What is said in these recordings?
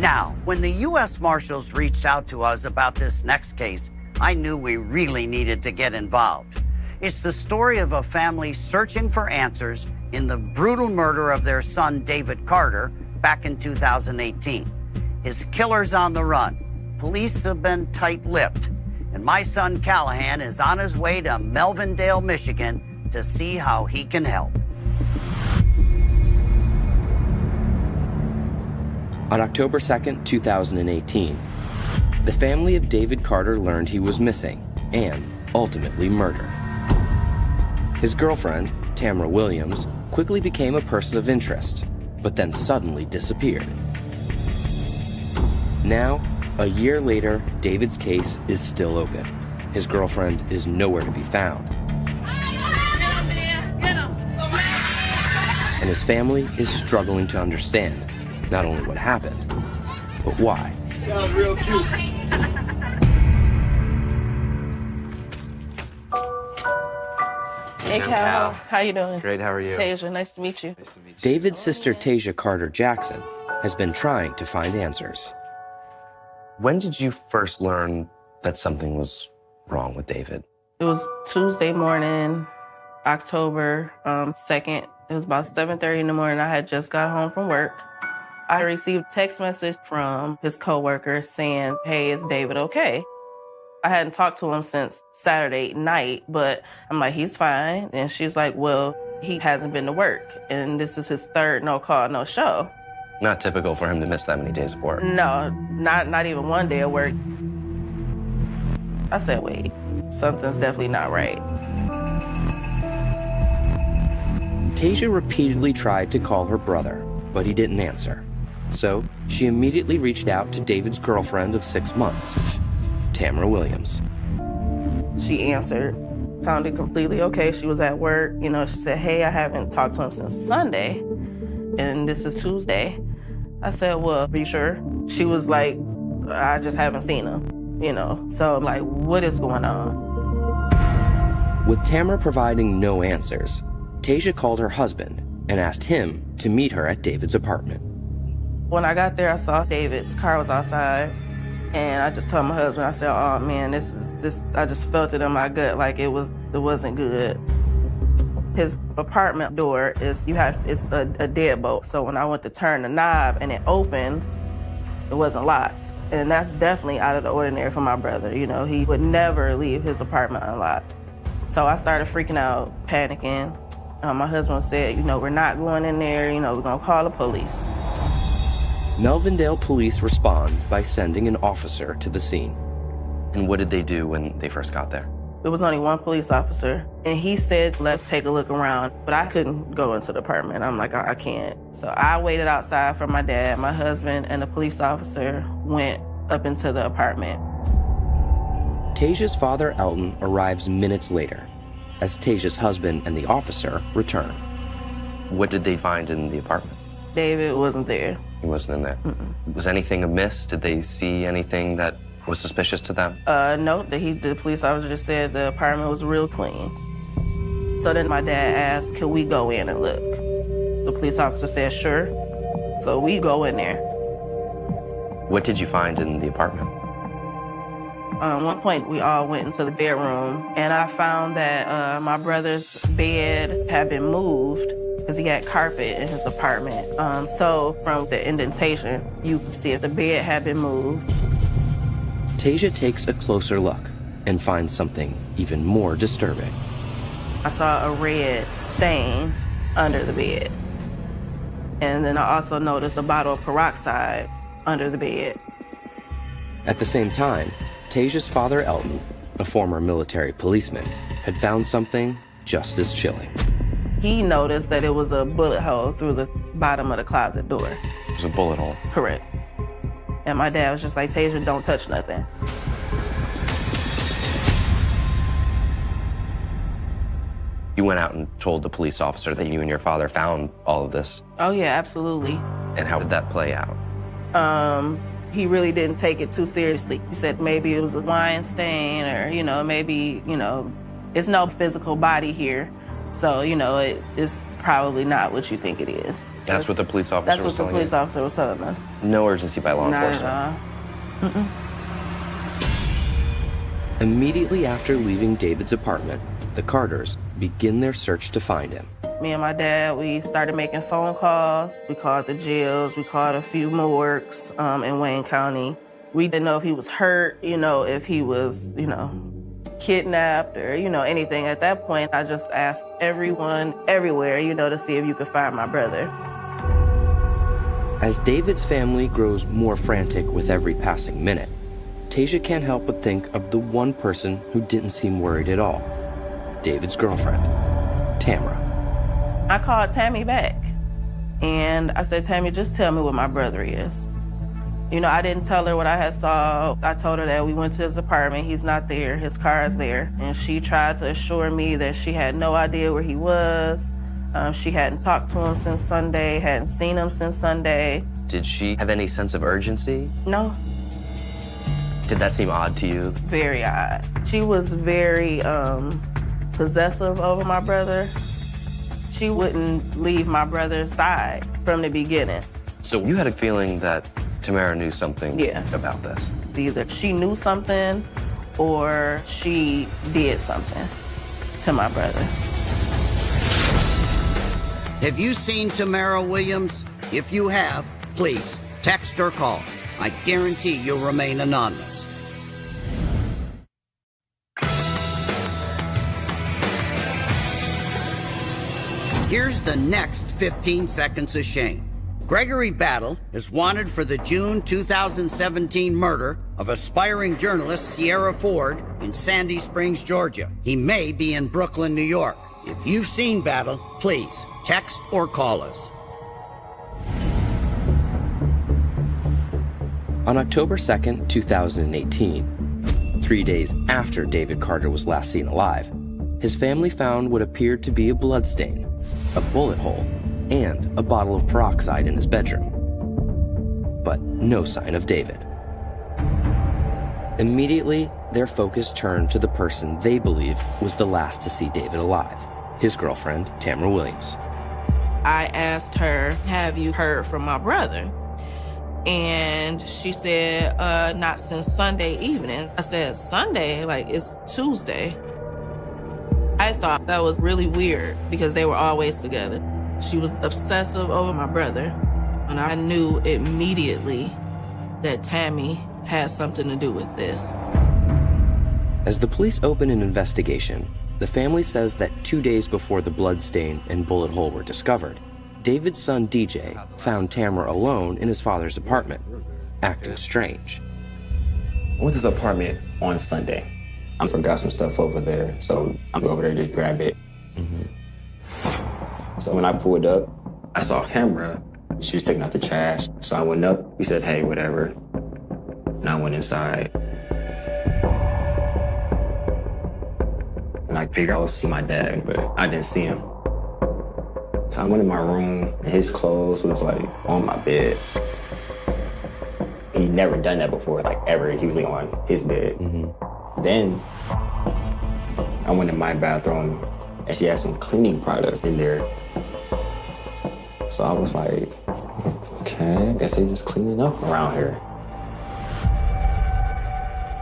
Now, when the U.S. Marshals reached out to us about this next case, I knew we really needed to get involved. It's the story of a family searching for answers in the brutal murder of their son, David Carter, back in 2018. His killer's on the run. Police have been tight-lipped. And my son, Callahan, is on his way to Melvindale, Michigan, to see how he can help. On October 2nd, 2018, the family of David Carter learned he was missing and ultimately murdered. His girlfriend, Tamera Williams, quickly became a person of interest, but then suddenly disappeared. Now, a year later, David's case is still open. His girlfriend is nowhere to be found. And his family is struggling to understand not only what happened, but why. That was real cute. Hey, Cal. How you doing? Great, how are you? Tasia, nice to meet you. Nice to meet you. David's sister, Tasia Carter Jackson, has been trying to find answers. When did you first learn that something was wrong with David? It was Tuesday morning, October 2nd. It was about 7:30 in the morning. I had just got home from work. I received a text message from his coworker saying, "Hey, is David okay?" I hadn't talked to him since Saturday night, but I'm like, he's fine. And she's like, well, he hasn't been to work. And this is his third no call, no show. Not typical for him to miss that many days of work. No, not even one day of work. I said, wait, something's definitely not right. Tasia repeatedly tried to call her brother, but he didn't answer. So she immediately reached out to David's girlfriend of 6 months, Tamera Williams. She answered, sounded completely okay. She was at work. You know, she said, hey, I haven't talked to him since Sunday, and this is Tuesday. I said, well, are you sure? She was like, I just haven't seen him, you know. So I'm like, what is going on? With Tamera providing no answers, Tasia called her husband and asked him to meet her at David's apartment. When I got there, I saw David's car was outside. And I just told my husband, I said, oh man, this, I just felt it in my gut, like it wasn't good. His apartment door it's a deadbolt. So when I went to turn the knob and it opened, it wasn't locked. And that's definitely out of the ordinary for my brother. You know, he would never leave his apartment unlocked. So I started freaking out, panicking. My husband said, you know, we're not going in there, you know, we're gonna call the police. Melvindale police respond by sending an officer to the scene. And what did they do when they first got there? There was only one police officer, and he said, let's take a look around. But I couldn't go into the apartment. I'm like, I can't. So I waited outside for my dad. My husband and the police officer went up into the apartment. Tasia's father, Elton, arrives minutes later as Tasia's husband and the officer return. What did they find in the apartment? David wasn't there. He wasn't in there? Mm-mm. Was anything amiss? Did they see anything that was suspicious to them? No, the police officer just said the apartment was real clean. So then my dad asked, can we go in and look? The police officer said, sure. So we go in there. What did you find in the apartment? At one point, we all went into the bedroom, and I found that my brother's bed had been moved because he had carpet in his apartment. So from the indentation, you can see if the bed had been moved. Tasia takes a closer look and finds something even more disturbing. I saw a red stain under the bed. And then I also noticed a bottle of peroxide under the bed. At the same time, Tasia's father, Elton, a former military policeman, had found something just as chilling. He noticed that it was a bullet hole through the bottom of the closet door. It was a bullet hole? Correct. And my dad was just like, Tasia, don't touch nothing. You went out and told the police officer that you and your father found all of this. Oh yeah, absolutely. And how did that play out? He really didn't take it too seriously. He said maybe it was a wine stain or, maybe, it's no physical body here. So, it's probably not what you think it is. That's what the police officer That's was what telling the police you? officer was telling us. No urgency by law Not enforcement? at all. Mm-mm. Immediately after leaving David's apartment, the Carters begin their search to find him. Me and my dad, we started making phone calls. We called the jails. We called a few morgues in Wayne County. We didn't know if he was hurt, if he was, kidnapped or, anything. At that point, I just asked everyone, everywhere, to see if you could find my brother. As David's family grows more frantic with every passing minute, Tasia can't help but think of the one person who didn't seem worried at all, David's girlfriend, Tamera. I called Tammy back, and I said, Tammy, just tell me where my brother is. I didn't tell her what I had saw. I told her that we went to his apartment. He's not there. His car is there. And she tried to assure me that she had no idea where he was. She hadn't talked to him since Sunday, hadn't seen him since Sunday. Did she have any sense of urgency? No. Did that seem odd to you? Very odd. She was very possessive over my brother. She wouldn't leave my brother's side from the beginning. So you had a feeling that Tamera knew something about this? Either she knew something or she did something to my brother. Have you seen Tamera Williams? If you have, please text or call. I guarantee you'll remain anonymous. Here's the next 15 seconds of shame. Gregory Battle is wanted for the June 2017 murder of aspiring journalist Sierra Ford in Sandy Springs, Georgia. He may be in Brooklyn, New York. If you've seen Battle, please text or call us. On October 2nd, 2018, 3 days after David Carter was last seen alive, his family found what appeared to be a bloodstain, a bullet hole, and a bottle of peroxide in his bedroom. But no sign of David. Immediately, their focus turned to the person they believe was the last to see David alive, his girlfriend, Tamera Williams. I asked her, have you heard from my brother? And she said, not since Sunday evening. I said, Sunday? Like, it's Tuesday. I thought that was really weird because they were always together. She was obsessive over my brother, and I knew immediately that Tammy had something to do with this. As the police open an investigation, the family says that 2 days before the bloodstain and bullet hole were discovered, David's son DJ found Tamera alone in his father's apartment, acting strange. I went to his apartment on Sunday. I forgot some stuff over there, so I go over there to just grab it. So when I pulled up, I saw Tamera. She was taking out the trash. So I went up, we said, hey, whatever. And I went inside. And I figured I would see my dad, but I didn't see him. So I went in my room, and his clothes was like on my bed. He'd never done that before, like ever. He was on his bed. Then I went in my bathroom, and she had some cleaning products in there. So I was like, okay, I guess they just cleaning up around here.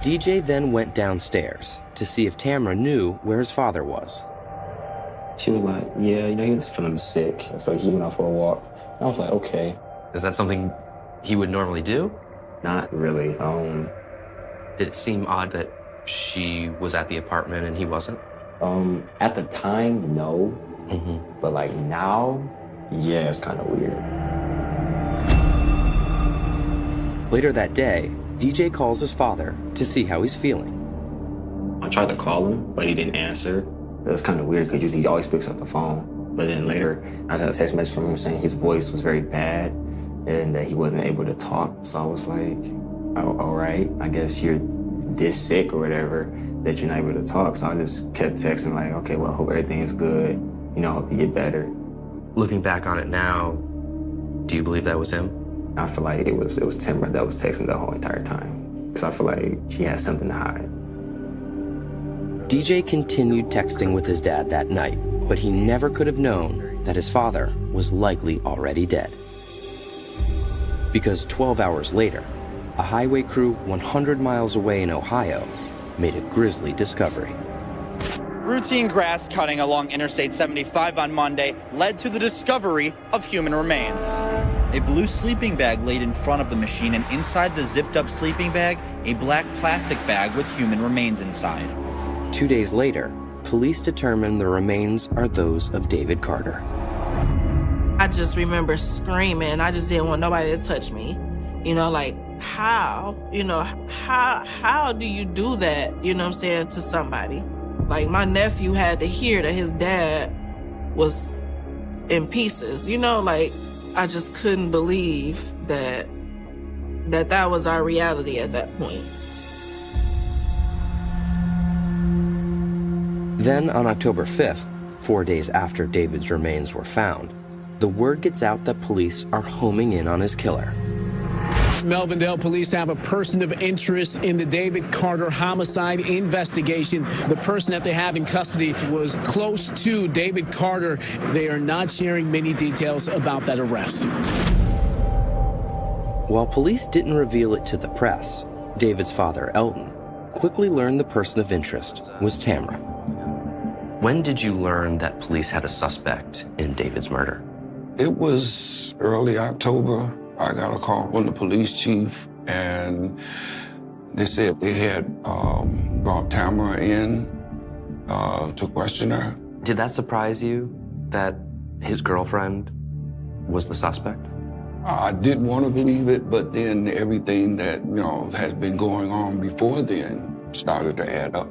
DJ then went downstairs to see if Tamera knew where his father was. She was like, yeah, he was feeling sick. So he went out for a walk. I was like, okay. Is that something he would normally do? Not really. Did it seem odd that she was at the apartment and he wasn't? At the time, no. But like now, yeah, it's kind of weird. Later that day, DJ calls his father to see how he's feeling. I tried to call him, but he didn't answer. It was kind of weird because he always picks up the phone. But then later, I got a text message from him saying his voice was very bad and that he wasn't able to talk. So I was like, oh, all right, I guess you're this sick or whatever that you're not able to talk. So I just kept texting like, okay, well, I hope everything is good. Hope you get better. Looking back on it now, do you believe that was him? I feel like it was Tamera that was texting the whole entire time. Because I feel like she had something to hide. DJ continued texting with his dad that night, but he never could have known that his father was likely already dead. Because 12 hours later, a highway crew 100 miles away in Ohio made a grisly discovery. Routine grass cutting along Interstate 75 on Monday led to the discovery of human remains. A blue sleeping bag laid in front of the machine, and inside the zipped up sleeping bag, a black plastic bag with human remains inside. 2 days later, police determined the remains are those of David Carter. I just remember screaming. I just didn't want nobody to touch me. You know, like, how? You know, how do you do that, you know what I'm saying, to somebody? Like, my nephew had to hear that his dad was in pieces. You know, like, I just couldn't believe that was our reality at that point. Then on October 5th, 4 days after David's remains were found, the word gets out that police are homing in on his killer. Melvindale police have a person of interest in the David Carter homicide investigation. The person that they have in custody was close to David Carter. They are not sharing many details about that arrest. While police didn't reveal it to the press, David's father, Elton, quickly learned the person of interest was Tamera. When did you learn that police had a suspect in David's murder? It was early October. I got a call from the police chief, and they said they had brought Tamera in to question her. Did that surprise you that his girlfriend was the suspect? I didn't want to believe it, but then everything that, you know, has been going on before then started to add up.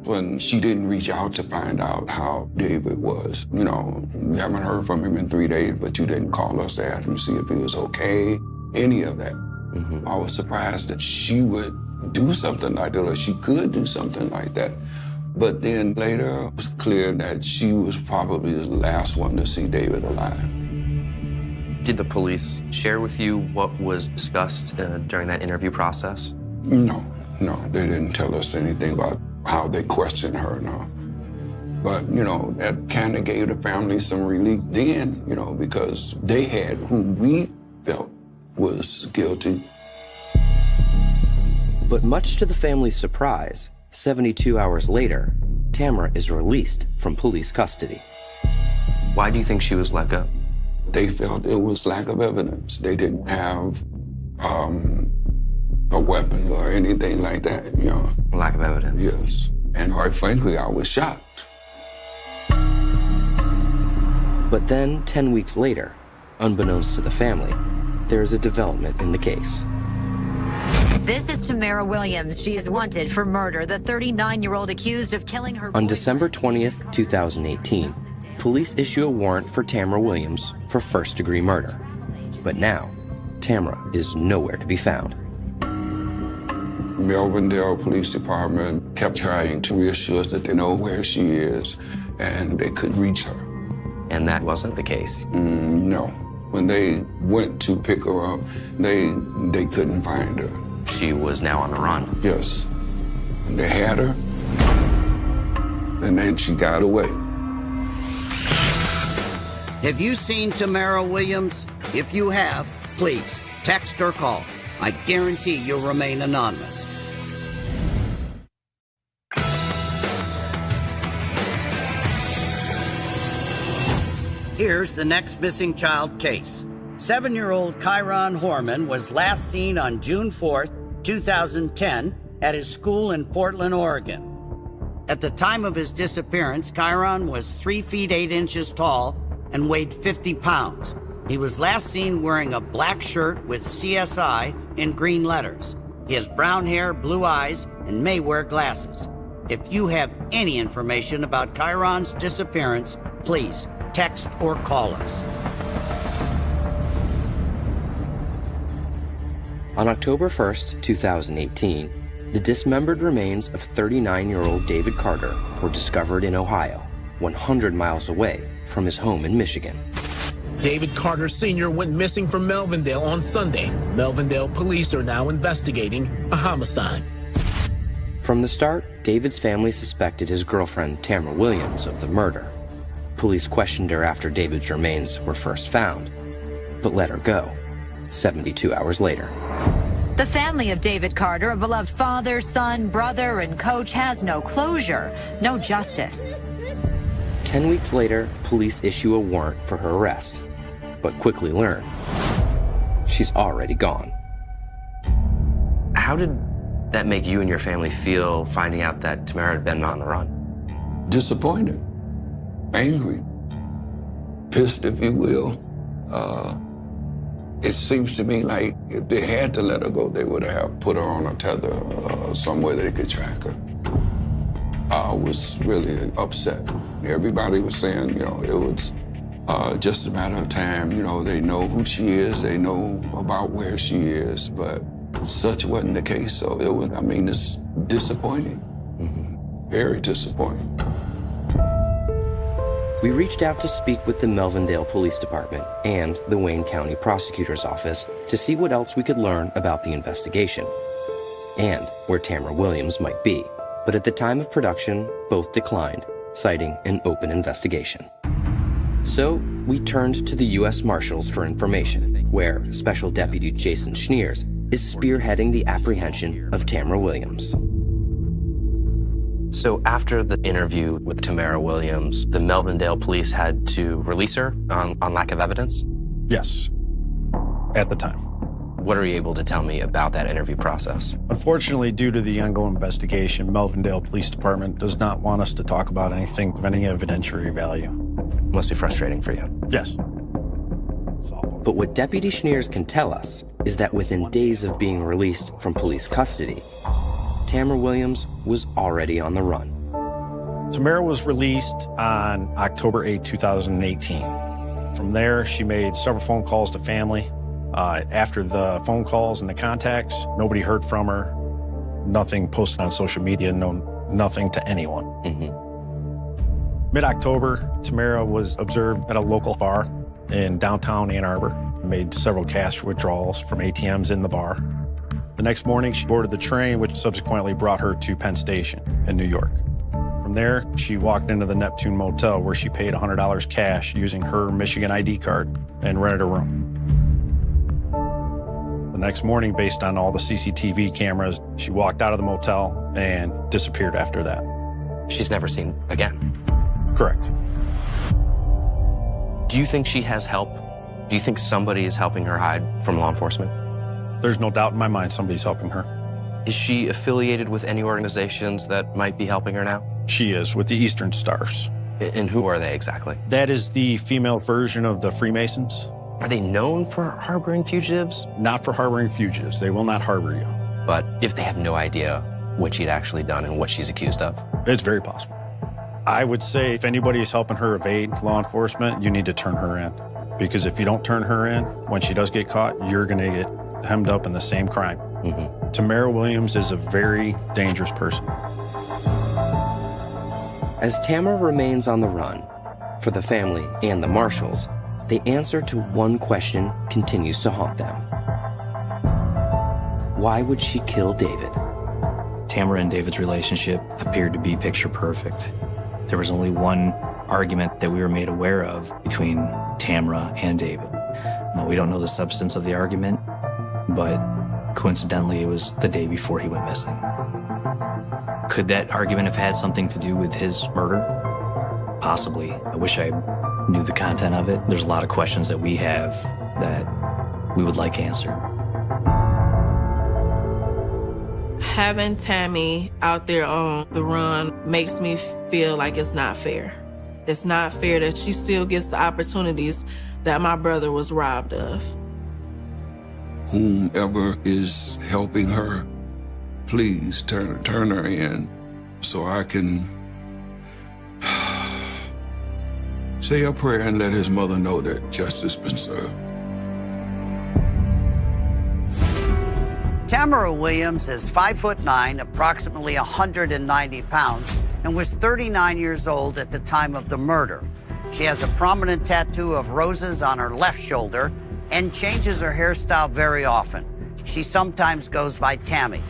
When she didn't reach out to find out how David was. You know, we haven't heard from him in 3 days, but you didn't call us to ask him to see if he was okay, any of that. Mm-hmm. I was surprised that she would do something like that, or she could do something like that. But then later, it was clear that she was probably the last one to see David alive. Did the police share with you what was discussed during that interview process? No, they didn't tell us anything about how they questioned her, no. But, you know, that kind of gave the family some relief then, you know, because they had who we felt was guilty. But much to the family's surprise, 72 hours later, Tamera is released from police custody. Why do you think she was let go? They felt it was lack of evidence. They didn't have a weapon or anything like that, you know. Lack of evidence. Yes. And quite frankly, I was shocked. But then, 10 weeks later, unbeknownst to the family, there is a development in the case. This is Tamera Williams. She is wanted for murder, the 39-year-old accused of killing her On December 20th, 2018, police issue a warrant for Tamera Williams for first-degree murder. But now, Tamera is nowhere to be found. Melvindale Police Department kept trying to reassure us that they know where she is and they could reach her. And that wasn't the case? No. When they went to pick her up, they couldn't find her. She was now on the run? Yes. They had her, and then she got away. Have you seen Tamera Williams? If you have, please text or call. I guarantee you'll remain anonymous. Here's the next missing child case. 7-year-old Kyron Horman was last seen on June 4th, 2010 at his school in Portland, Oregon. At the time of his disappearance, Kyron was 3 feet 8 inches tall and weighed 50 pounds. He was last seen wearing a black shirt with CSI in green letters. He has brown hair, blue eyes, and may wear glasses. If you have any information about Kyron's disappearance, please text or call us. On October 1st, 2018, the dismembered remains of 39-year-old David Carter were discovered in Ohio, 100 miles away from his home in Michigan. David Carter Sr. went missing from Melvindale on Sunday. Melvindale police are now investigating a homicide. From the start, David's family suspected his girlfriend, Tamera Williams, of the murder. Police questioned her after David's remains were first found, but let her go 72 hours later. The family of David Carter, a beloved father, son, brother, and coach, has no closure, no justice. 10 weeks later, police issue a warrant for her arrest, but quickly learn she's already gone. How did that make you and your family feel finding out that Tamera had been on the run? Disappointed, angry, pissed, if you will. It seems to me like if they had to let her go, they would have put her on a tether somewhere they could track her. I was really upset. Everybody was saying, you know, it was just a matter of time. You know, they know who she is, they know about where she is, but such wasn't the case. So it was, I mean, it's disappointing, very disappointing. We reached out to speak with the Melvindale Police Department and the Wayne County Prosecutor's Office to see what else we could learn about the investigation and where Tamera Williams might be. But at the time of production, both declined, citing an open investigation. So we turned to the U.S. Marshals for information, where Special Deputy Jason Schneers is spearheading the apprehension of Tamera Williams. So after the interview with Tamera Williams, the Melvindale police had to release her on lack of evidence? Yes, at the time. What are you able to tell me about that interview process? Unfortunately, due to the ongoing investigation, Melvindale Police Department does not want us to talk about anything of any evidentiary value. Must be frustrating for you. Yes. But what Deputy Schneers can tell us is that within days of being released from police custody, Tamera Williams was already on the run. Tamera was released on October 8, 2018. From there, she made several phone calls to family. After the phone calls and the contacts, nobody heard from her. Nothing posted on social media, nothing to anyone. Mid-October, Tamera was observed at a local bar in downtown Ann Arbor, made several cash withdrawals from ATMs in the bar. The next morning, she boarded the train, which subsequently brought her to Penn Station in New York. From there, she walked into the Neptune Motel, where she paid $100 cash using her Michigan ID card and rented a room. The next morning, based on all the CCTV cameras, she walked out of the motel and disappeared after that. She's never seen again? Correct. Do you think she has help? Do you think somebody is helping her hide from law enforcement? There's no doubt in my mind somebody's helping her. Is she affiliated with any organizations that might be helping her now? She is, with the Eastern Stars. And who are they exactly? That is the female version of the Freemasons. Are they known for harboring fugitives? Not for harboring fugitives. They will not harbor you. But if they have no idea what she'd actually done and what she's accused of? It's very possible. I would say if anybody is helping her evade law enforcement, you need to turn her in. Because if you don't turn her in, when she does get caught, you're going to get hemmed up in the same crime. Tamera Williams is a very dangerous person. As Tamera remains on the run, for the family and the Marshals, the answer to one question continues to haunt them. Why would she kill David? Tamera and David's relationship appeared to be picture perfect. There was only one argument that we were made aware of between Tamera and David. Now, we don't know the substance of the argument, but coincidentally, it was the day before he went missing. Could that argument have had something to do with his murder? Possibly. I wish I knew the content of it. There's a lot of questions that we have that we would like answered. Having Tammy out there on the run makes me feel like it's not fair. It's not fair that she still gets the opportunities that my brother was robbed of. Whomever is helping her, please turn her in so I can say a prayer and let his mother know that justice has been served. Tamera Williams is 5'9", approximately 190 pounds, and was 39 years old at the time of the murder. She has a prominent tattoo of roses on her left shoulder and changes her hairstyle very often. She sometimes goes by Tammy.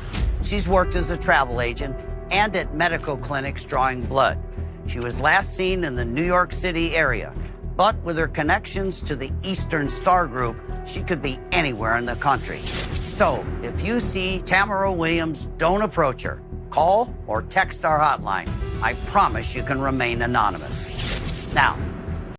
She's worked as a travel agent and at medical clinics drawing blood. She was last seen in the New York City area, but with her connections to the Eastern Star Group, she could be anywhere in the country. So if you see Tamera Williams, don't approach her. Call or text our hotline. I promise you can remain anonymous. Now,